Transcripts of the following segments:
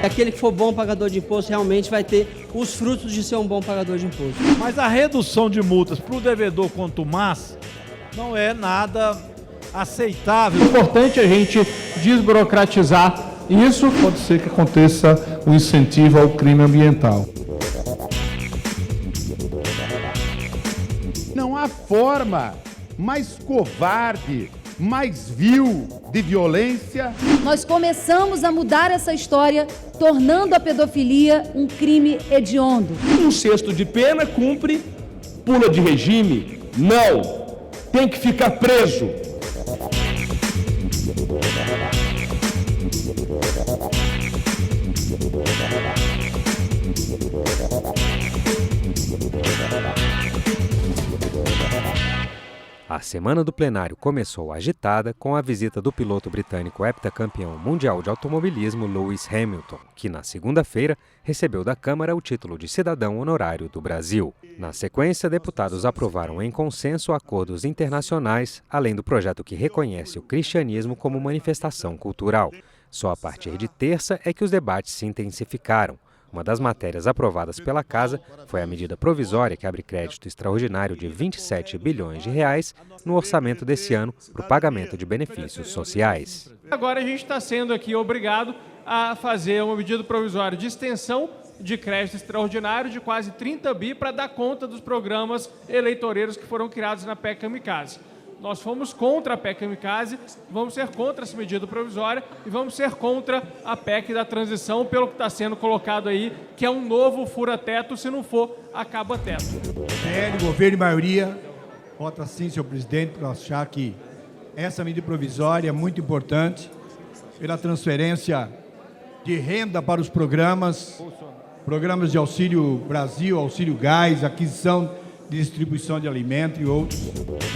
Aquele que for bom pagador de imposto realmente vai ter os frutos de ser um bom pagador de imposto. Mas a redução de multas para o devedor contumaz não é nada aceitável. É importante a gente desburocratizar isso. Pode ser que aconteça um incentivo ao crime ambiental. Não há forma mais covarde, mais vil de violência. Nós começamos a mudar essa história, tornando a pedofilia um crime hediondo. Um sexto de pena cumpre, pula de regime? Não! Tem que ficar preso! A semana do plenário começou agitada com a visita do piloto britânico heptacampeão mundial de automobilismo Lewis Hamilton, que na segunda-feira recebeu da Câmara o título de cidadão honorário do Brasil. Na sequência, deputados aprovaram em consenso acordos internacionais, além do projeto que reconhece o cristianismo como manifestação cultural. Só a partir de terça é que os debates se intensificaram. Uma das matérias aprovadas pela Casa foi a medida provisória que abre crédito extraordinário de 27 bilhões de reais no orçamento desse ano para o pagamento de benefícios sociais. Agora a gente está sendo aqui obrigado a fazer uma medida provisória de extensão de crédito extraordinário de quase 30 bi para dar conta dos programas eleitoreiros que foram criados na PEC Kamikaze. Nós fomos contra a PEC Kamikaze, vamos ser contra essa medida provisória e vamos ser contra a PEC da transição, pelo que está sendo colocado aí, que é um novo fura-teto, se não for, acaba-teto. PL, governo e maioria, vota sim, senhor presidente, por achar que essa medida provisória é muito importante pela transferência de renda para os programas de Auxílio Brasil, Auxílio Gás, aquisição de distribuição de alimento e outros.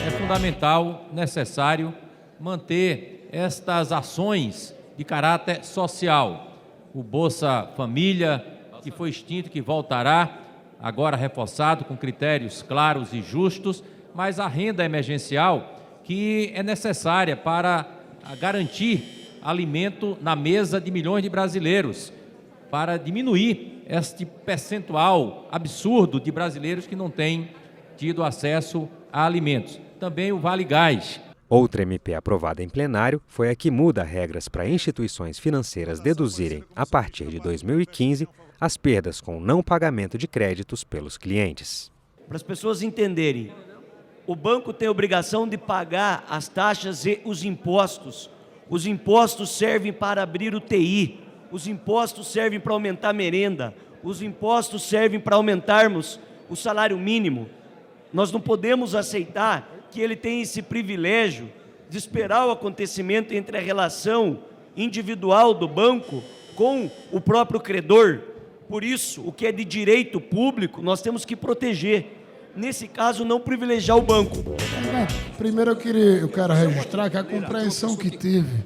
É fundamental, necessário, manter estas ações de caráter social. O Bolsa Família, que foi extinto, que voltará, agora reforçado com critérios claros e justos, mas a renda emergencial, que é necessária para garantir alimento na mesa de milhões de brasileiros, para diminuir este percentual absurdo de brasileiros que não têm tido acesso a alimentos. Também o Vale Gás. Outra MP aprovada em plenário foi a que muda regras para instituições financeiras deduzirem, a partir de 2015, as perdas com não pagamento de créditos pelos clientes. Para as pessoas entenderem, o banco tem a obrigação de pagar as taxas e os impostos. Os impostos servem para abrir UTI, os impostos servem para aumentar a merenda, os impostos servem para aumentarmos o salário mínimo. Nós não podemos aceitar que ele tenha esse privilégio de esperar o acontecimento entre a relação individual do banco com o próprio credor. Por isso, o que é de direito público, nós temos que proteger. Nesse caso, não privilegiar o banco. Primeiro eu quero registrar que a compreensão que tive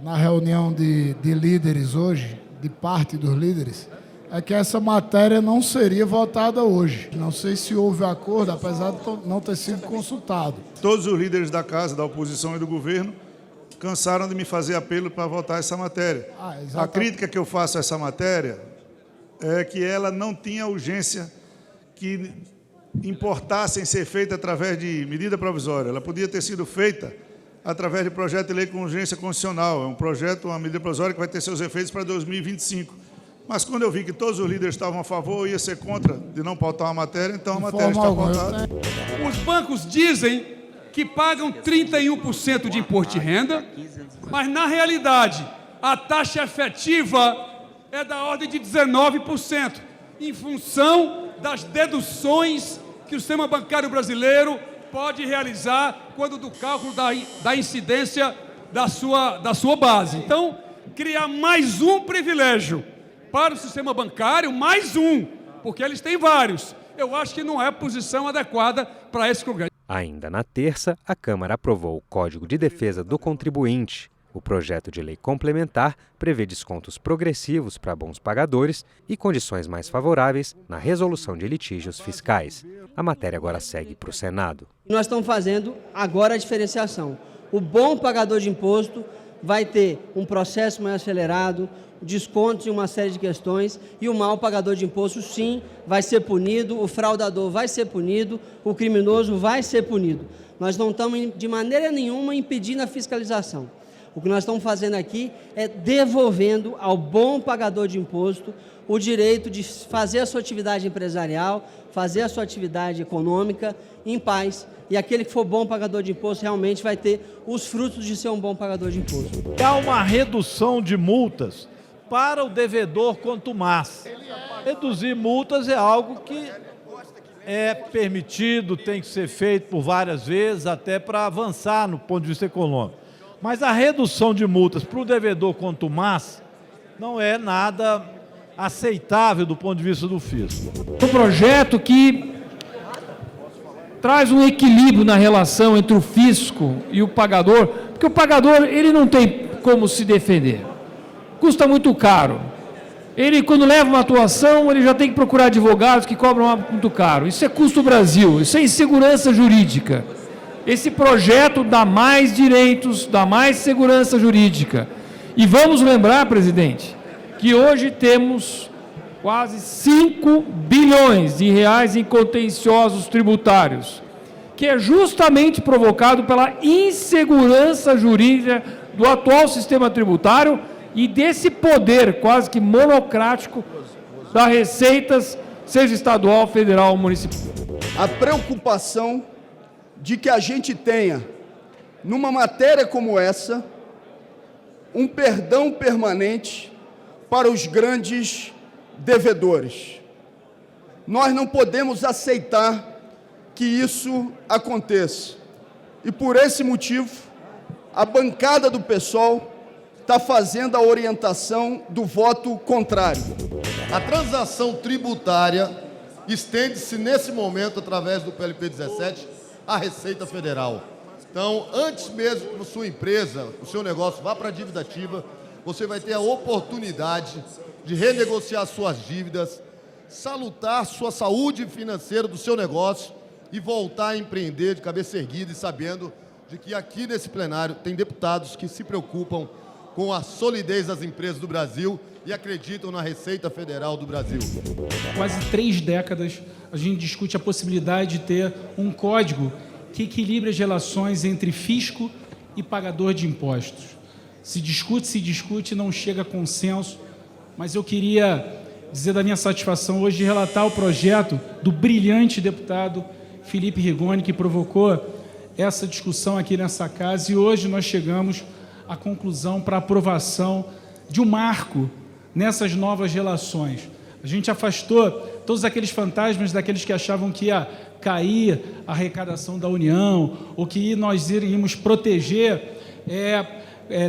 na reunião de líderes hoje, de parte dos líderes, é que essa matéria não seria votada hoje. Não sei se houve acordo, apesar de não ter sido consultado. Todos os líderes da casa, da oposição e do governo, cansaram de me fazer apelo para votar essa matéria. A crítica que eu faço a essa matéria é que ela não tinha urgência que importasse em ser feita através de medida provisória. Ela podia ter sido feita através de projeto de lei com urgência constitucional. É um projeto, uma medida provisória que vai ter seus efeitos para 2025. Mas quando eu vi que todos os líderes estavam a favor, eu ia ser contra de não pautar uma matéria, então a matéria está pautada. Os bancos dizem que pagam 31% de imposto de renda, mas na realidade a taxa efetiva é da ordem de 19%, em função das deduções que o sistema bancário brasileiro pode realizar quando do cálculo da incidência da sua base. Então, criar mais um privilégio para o sistema bancário, mais um, porque eles têm vários. Eu acho que não é a posição adequada para esse Congresso. Ainda na terça, a Câmara aprovou o Código de Defesa do Contribuinte. O projeto de lei complementar prevê descontos progressivos para bons pagadores e condições mais favoráveis na resolução de litígios fiscais. A matéria agora segue para o Senado. Nós estamos fazendo agora a diferenciação. O bom pagador de imposto vai ter um processo mais acelerado, descontos em uma série de questões, e o mau pagador de imposto, sim, vai ser punido, o fraudador vai ser punido, o criminoso vai ser punido. Nós não estamos, de maneira nenhuma, impedindo a fiscalização. O que nós estamos fazendo aqui é devolvendo ao bom pagador de imposto o direito de fazer a sua atividade empresarial, fazer a sua atividade econômica em paz, e aquele que for bom pagador de imposto realmente vai ter os frutos de ser um bom pagador de imposto. Há uma redução de multas para o devedor contumaz. Reduzir multas é algo que é permitido, tem que ser feito por várias vezes, até para avançar no ponto de vista econômico. Mas a redução de multas para o devedor contumaz não é nada aceitável do ponto de vista do fisco. Um projeto que traz um equilíbrio na relação entre o fisco e o pagador, porque o pagador ele não tem como se defender. Custa muito caro. Ele, quando leva uma atuação, ele já tem que procurar advogados que cobram muito caro. Isso é custo Brasil, isso é insegurança jurídica. Esse projeto dá mais direitos, dá mais segurança jurídica. E vamos lembrar, presidente, que hoje temos quase 5 bilhões de reais em contenciosos tributários, que é justamente provocado pela insegurança jurídica do atual sistema tributário e desse poder quase que monocrático das receitas, seja estadual, federal ou municipal. A preocupação de que a gente tenha, numa matéria como essa, um perdão permanente para os grandes devedores. Nós não podemos aceitar que isso aconteça. E por esse motivo, a bancada do PSOL está fazendo a orientação do voto contrário. A transação tributária estende-se nesse momento, através do PLP 17, à Receita Federal. Então, antes mesmo que a sua empresa, o seu negócio vá para a dívida ativa, você vai ter a oportunidade de renegociar suas dívidas, salutar sua saúde financeira do seu negócio e voltar a empreender de cabeça erguida e sabendo de que aqui nesse plenário tem deputados que se preocupam com a solidez das empresas do Brasil e acreditam na Receita Federal do Brasil. Quase 3 décadas a gente discute a possibilidade de ter um código que equilibre as relações entre fisco e pagador de impostos. Se discute, não chega a consenso, mas eu queria dizer da minha satisfação hoje de relatar o projeto do brilhante deputado Felipe Rigoni, que provocou essa discussão aqui nessa casa, e hoje nós chegamos à conclusão para aprovação de um marco nessas novas relações. A gente afastou todos aqueles fantasmas daqueles que achavam que ia cair a arrecadação da União, ou que nós iríamos proteger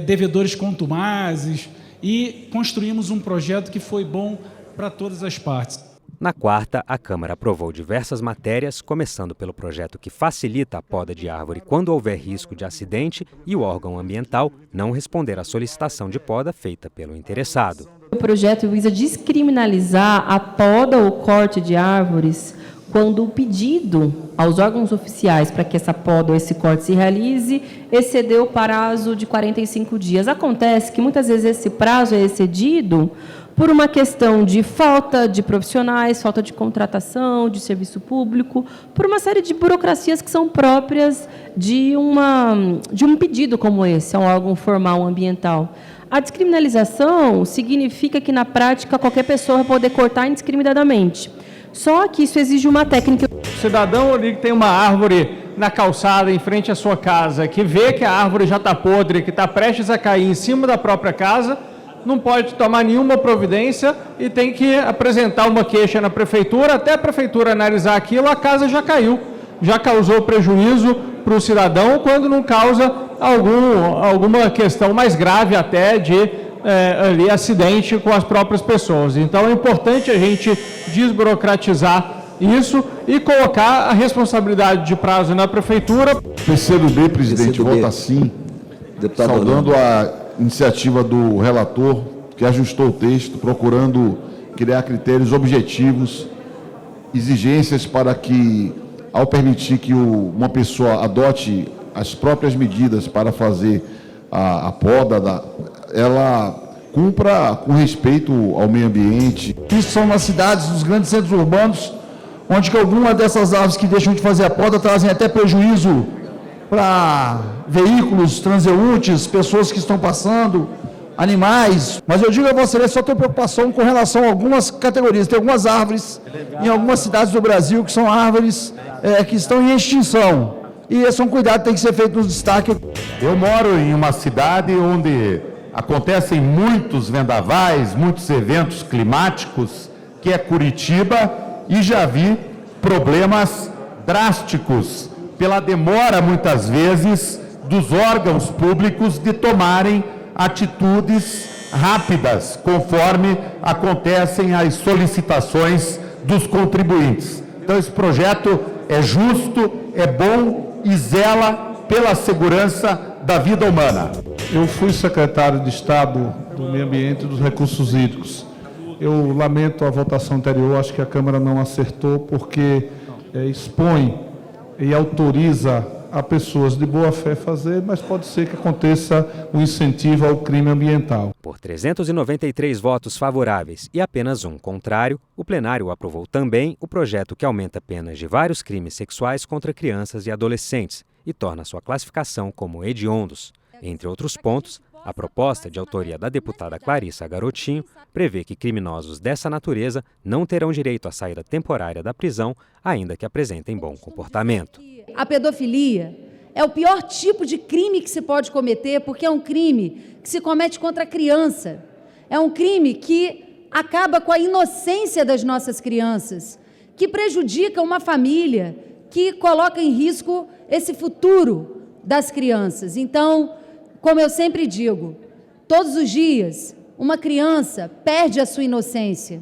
devedores contumazes, e construímos um projeto que foi bom para todas as partes. Na quarta, a Câmara aprovou diversas matérias, começando pelo projeto que facilita a poda de árvore quando houver risco de acidente e o órgão ambiental não responder à solicitação de poda feita pelo interessado. O projeto visa descriminalizar a poda ou corte de árvores quando o pedido aos órgãos oficiais para que essa poda ou esse corte se realize excedeu o prazo de 45 dias. Acontece que muitas vezes esse prazo é excedido por uma questão de falta de profissionais, falta de contratação, de serviço público, por uma série de burocracias que são próprias de um pedido como esse, a um órgão formal ambiental. A descriminalização significa que, na prática, qualquer pessoa vai poder cortar indiscriminadamente. Só que isso exige uma técnica. O cidadão ali que tem uma árvore na calçada em frente à sua casa, que vê que a árvore já está podre, que está prestes a cair em cima da própria casa, não pode tomar nenhuma providência e tem que apresentar uma queixa na prefeitura. Até a prefeitura analisar aquilo, a casa já caiu, já causou prejuízo para o cidadão, quando não causa alguma questão mais grave até de ali, acidente com as próprias pessoas. Então é importante a gente desburocratizar isso e colocar a responsabilidade de prazo na prefeitura. PCdoB, presidente, vota sim, saudando a iniciativa do relator, que ajustou o texto, procurando criar critérios objetivos exigências para que, ao permitir que uma pessoa adote as próprias medidas para fazer a poda, ela cumpra com respeito ao meio ambiente. Isso são nas cidades, nos grandes centros urbanos, onde que algumas dessas árvores que deixam de fazer a poda trazem até prejuízo para veículos, transeuntes, pessoas que estão passando, animais. Mas eu digo a você, só tenho preocupação com relação a algumas categorias. Tem algumas árvores em algumas cidades do Brasil que são árvores que estão em extinção. E esse é um cuidado que tem que ser feito no destaque. Eu moro em uma cidade onde acontecem muitos vendavais, muitos eventos climáticos, que é Curitiba, e já vi problemas drásticos pela demora, muitas vezes, dos órgãos públicos de tomarem atitudes rápidas, conforme acontecem as solicitações dos contribuintes. Então, esse projeto é justo, é bom e zela pela segurança da vida humana. Eu fui secretário de Estado do Meio Ambiente e dos Recursos Hídricos. Eu lamento a votação anterior, acho que a Câmara não acertou, porque expõe e autoriza a pessoas de boa fé fazer, mas pode ser que aconteça um incentivo ao crime ambiental. Por 393 votos favoráveis e apenas um contrário, o plenário aprovou também o projeto que aumenta penas de vários crimes sexuais contra crianças e adolescentes e torna sua classificação como hediondos. Entre outros pontos, a proposta, de autoria da deputada Clarissa Garotinho, prevê que criminosos dessa natureza não terão direito à saída temporária da prisão, ainda que apresentem bom comportamento. A pedofilia é o pior tipo de crime que se pode cometer, porque é um crime que se comete contra a criança. É um crime que acaba com a inocência das nossas crianças, que prejudica uma família, que coloca em risco esse futuro das crianças. Então, como eu sempre digo, todos os dias uma criança perde a sua inocência.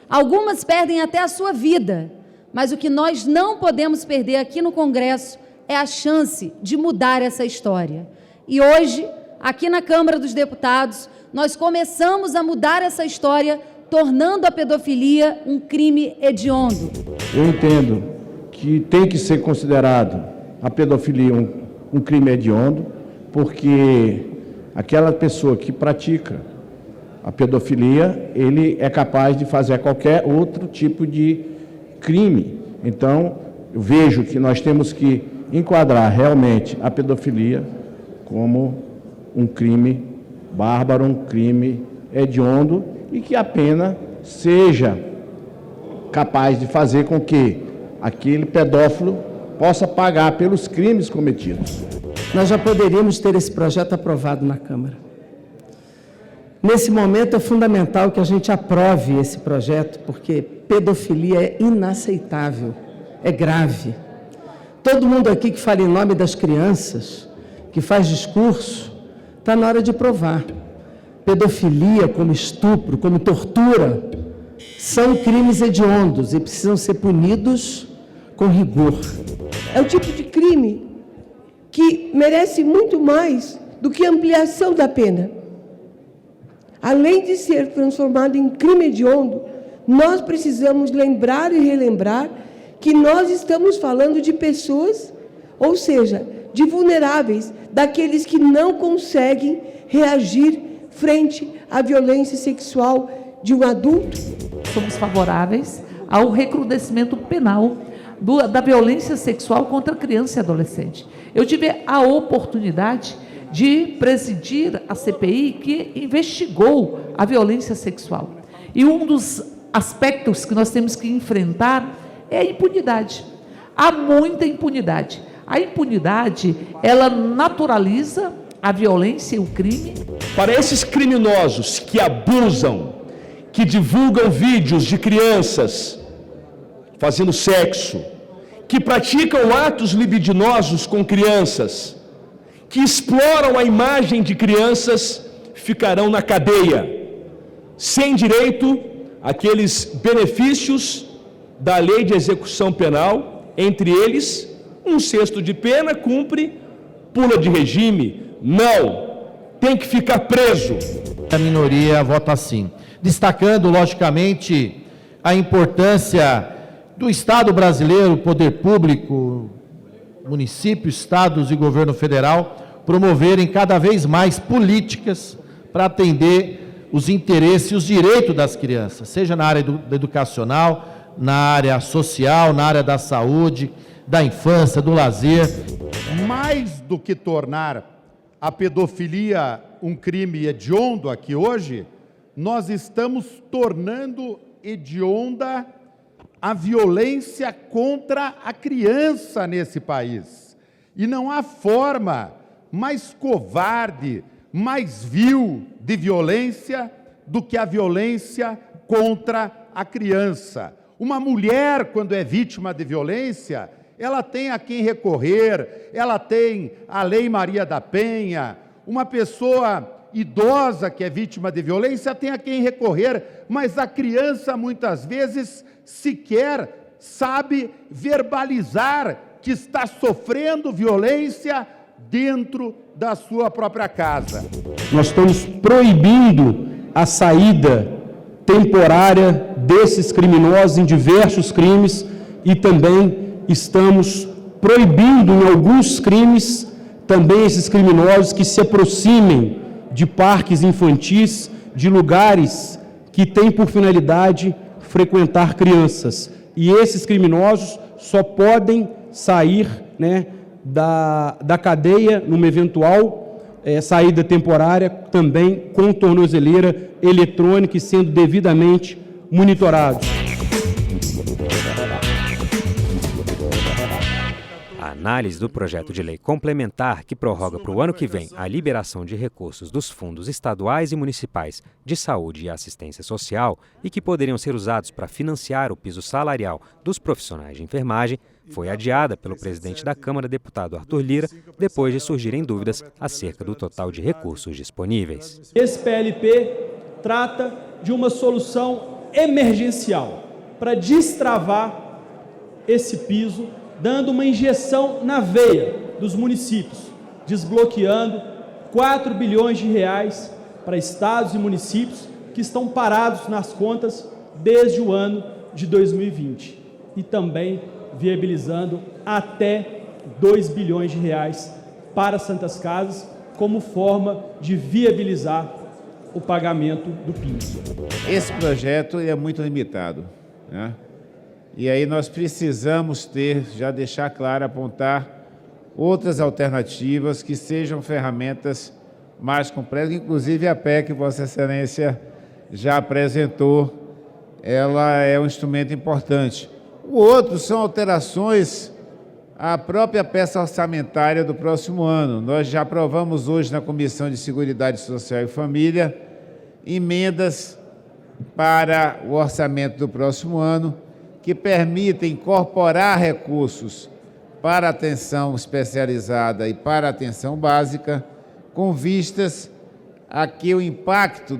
Algumas perdem até a sua vida, mas o que nós não podemos perder aqui no Congresso é a chance de mudar essa história. E hoje, aqui na Câmara dos Deputados, nós começamos a mudar essa história, tornando a pedofilia um crime hediondo. Eu entendo que tem que ser considerado a pedofilia um crime hediondo, porque aquela pessoa que pratica a pedofilia, ele é capaz de fazer qualquer outro tipo de crime. Então, eu vejo que nós temos que enquadrar realmente a pedofilia como um crime bárbaro, um crime hediondo, e que a pena seja capaz de fazer com que aquele pedófilo possa pagar pelos crimes cometidos. Nós já poderíamos ter esse projeto aprovado na Câmara. Nesse momento é fundamental que a gente aprove esse projeto, porque pedofilia é inaceitável, é grave. Todo mundo aqui que fala em nome das crianças, que faz discurso, está na hora de provar. Pedofilia, como estupro, como tortura, são crimes hediondos e precisam ser punidos com rigor. É o tipo de crime que merece muito mais do que ampliação da pena. Além de ser transformado em crime hediondo, nós precisamos lembrar e relembrar que nós estamos falando de pessoas, ou seja, de vulneráveis, daqueles que não conseguem reagir frente à violência sexual de um adulto. Somos favoráveis ao recrudescimento penal da violência sexual contra criança e adolescente. Eu tive a oportunidade de presidir a CPI que investigou a violência sexual. E um dos aspectos que nós temos que enfrentar é a impunidade. Há muita impunidade. A impunidade, ela naturaliza a violência e o crime. Para esses criminosos que abusam, que divulgam vídeos de crianças fazendo sexo, que praticam atos libidinosos com crianças, que exploram a imagem de crianças, ficarão na cadeia, sem direito àqueles benefícios da lei de execução penal, entre eles, 1/6 de pena, cumpre, pula de regime, não, tem que ficar preso. A minoria vota sim, destacando, logicamente, a importância do Estado brasileiro, poder público, municípios, estados e governo federal, promoverem cada vez mais políticas para atender os interesses e os direitos das crianças, seja na área educacional, na área social, na área da saúde, da infância, do lazer. Mais do que tornar a pedofilia um crime hediondo aqui hoje, nós estamos tornando hedionda a violência contra a criança nesse país. E não há forma mais covarde, mais vil de violência do que a violência contra a criança. Uma mulher, quando é vítima de violência, ela tem a quem recorrer, ela tem a Lei Maria da Penha. Uma pessoa idosa que é vítima de violência tem a quem recorrer, mas a criança muitas vezes sequer sabe verbalizar que está sofrendo violência dentro da sua própria casa. Nós estamos proibindo a saída temporária desses criminosos em diversos crimes e também estamos proibindo em alguns crimes também esses criminosos que se aproximem de parques infantis, de lugares que têm por finalidade frequentar crianças. E esses criminosos só podem sair, da cadeia numa eventual saída temporária, também com tornozeleira eletrônica e sendo devidamente monitorados. A análise do projeto de lei complementar que prorroga para o ano que vem a liberação de recursos dos fundos estaduais e municipais de saúde e assistência social e que poderiam ser usados para financiar o piso salarial dos profissionais de enfermagem foi adiada pelo presidente da Câmara, deputado Arthur Lira, depois de surgirem dúvidas acerca do total de recursos disponíveis. Esse PLP trata de uma solução emergencial para destravar esse piso, dando uma injeção na veia dos municípios, desbloqueando 4 bilhões de reais para estados e municípios que estão parados nas contas desde o ano de 2020 e também viabilizando até 2 bilhões de reais para Santas Casas como forma de viabilizar o pagamento do piso. Esse projeto é muito limitado, né? E aí nós precisamos já deixar claro, apontar outras alternativas que sejam ferramentas mais complexas, inclusive a PEC que Vossa Excelência já apresentou, ela é um instrumento importante. O outro são alterações à própria peça orçamentária do próximo ano. Nós já aprovamos hoje na Comissão de Seguridade Social e Família emendas para o orçamento do próximo ano, que permitem incorporar recursos para a atenção especializada e para a atenção básica, com vistas a que o impacto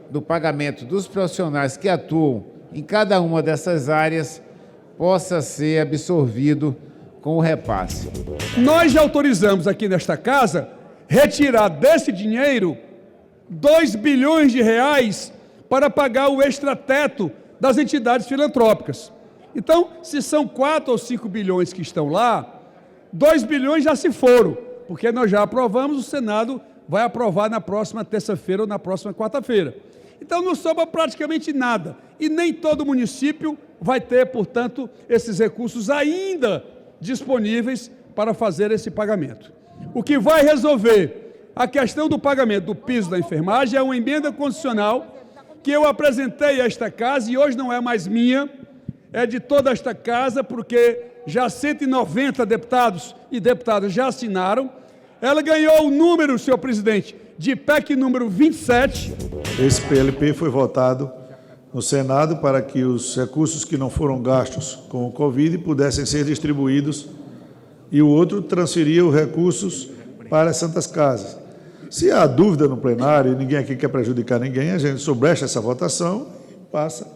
do pagamento dos profissionais que atuam em cada uma dessas áreas possa ser absorvido com o repasse. Nós já autorizamos aqui nesta casa retirar desse dinheiro 2 bilhões de reais para pagar o extrateto das entidades filantrópicas. Então, se são 4 ou 5 bilhões que estão lá, 2 bilhões já se foram, porque nós já aprovamos, o Senado vai aprovar na próxima terça-feira ou na próxima quarta-feira. Então, não sobra praticamente nada. E nem todo município vai ter, portanto, esses recursos ainda disponíveis para fazer esse pagamento. O que vai resolver a questão do pagamento do piso da enfermagem é uma emenda constitucional que eu apresentei a esta casa e hoje não é mais minha, é de toda esta casa, porque já 190 deputados e deputadas já assinaram. Ela ganhou o número, senhor presidente, de PEC número 27. Esse PLP foi votado no Senado para que os recursos que não foram gastos com o Covid pudessem ser distribuídos e o outro transferia os recursos para as Santas Casas. Se há dúvida no plenário, e ninguém aqui quer prejudicar ninguém, a gente sobrecha essa votação e passa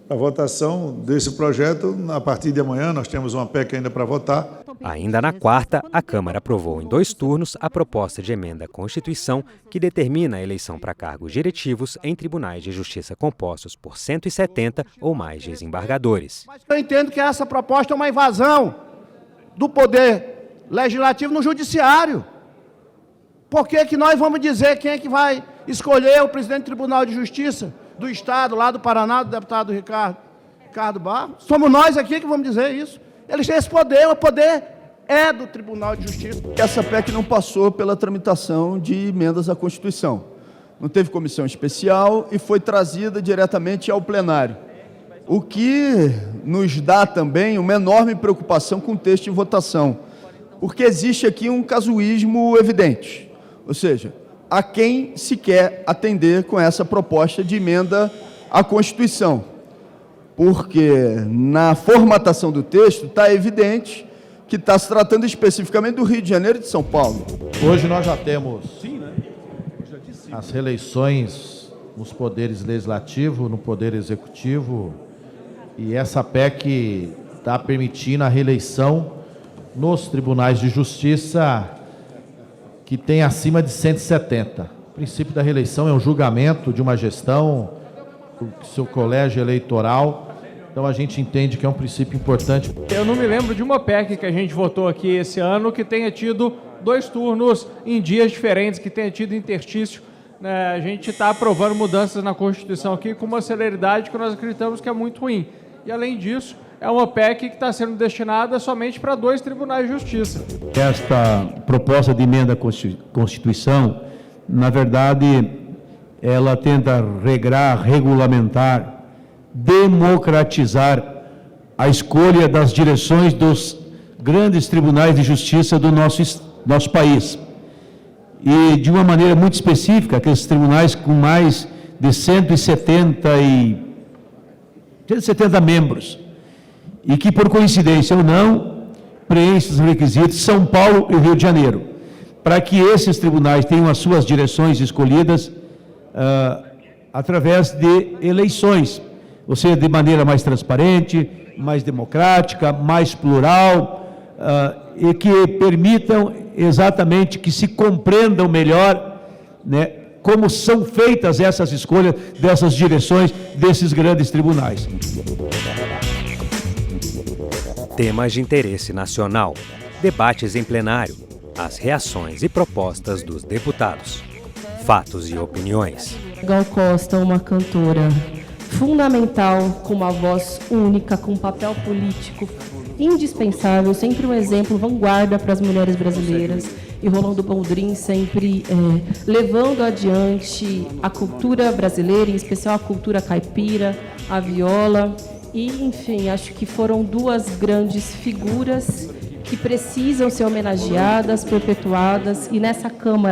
a votação desse projeto. A partir de amanhã, nós temos uma PEC ainda para votar. Ainda na quarta, a Câmara aprovou em 2 turnos a proposta de emenda à Constituição que determina a eleição para cargos diretivos em tribunais de justiça compostos por 170 ou mais desembargadores. Eu entendo que essa proposta é uma invasão do poder legislativo no judiciário. Por que nós vamos dizer quem é que vai escolher o presidente do Tribunal de Justiça do Estado, lá do Paraná, do deputado Ricardo Barros? Somos nós aqui que vamos dizer isso. Eles têm esse poder, o poder é do Tribunal de Justiça. Essa PEC não passou pela tramitação de emendas à Constituição. Não teve comissão especial e foi trazida diretamente ao plenário. O que nos dá também uma enorme preocupação com o texto de votação, porque existe aqui um casuísmo evidente. Ou seja, a quem se quer atender com essa proposta de emenda à Constituição. Porque na formatação do texto está evidente que está se tratando especificamente do Rio de Janeiro e de São Paulo. Hoje nós já temos as reeleições nos poderes legislativo, no poder executivo, e essa PEC está permitindo a reeleição nos tribunais de justiça que tem acima de 170. O princípio da reeleição é um julgamento de uma gestão do seu colégio eleitoral. Então a gente entende que é um princípio importante. Eu não me lembro de uma PEC que a gente votou aqui esse ano que tenha tido 2 turnos em dias diferentes, que tenha tido interstício. A gente está aprovando mudanças na Constituição aqui com uma celeridade que nós acreditamos que é muito ruim. E além disso, é uma PEC que está sendo destinada somente para 2 tribunais de justiça. Esta proposta de emenda à Constituição, na verdade, ela tenta regrar, regulamentar, democratizar a escolha das direções dos grandes tribunais de justiça do nosso país. E, de uma maneira muito específica, aqueles tribunais com mais de 170 membros, e que, por coincidência ou não, preenchem os requisitos São Paulo e Rio de Janeiro, para que esses tribunais tenham as suas direções escolhidas através de eleições, ou seja, de maneira mais transparente, mais democrática, mais plural, e que permitam exatamente que se compreendam melhor, né, como são feitas essas escolhas dessas direções desses grandes tribunais. Temas de interesse nacional, debates em plenário, as reações e propostas dos deputados, fatos e opiniões. Gal Costa, uma cantora fundamental, com uma voz única, com um papel político indispensável, sempre um exemplo, vanguarda para as mulheres brasileiras. E Rolando Boldrin sempre levando adiante a cultura brasileira, em especial a cultura caipira, a viola. E, enfim, acho que foram 2 grandes figuras que precisam ser homenageadas, perpetuadas, e nessa Câmara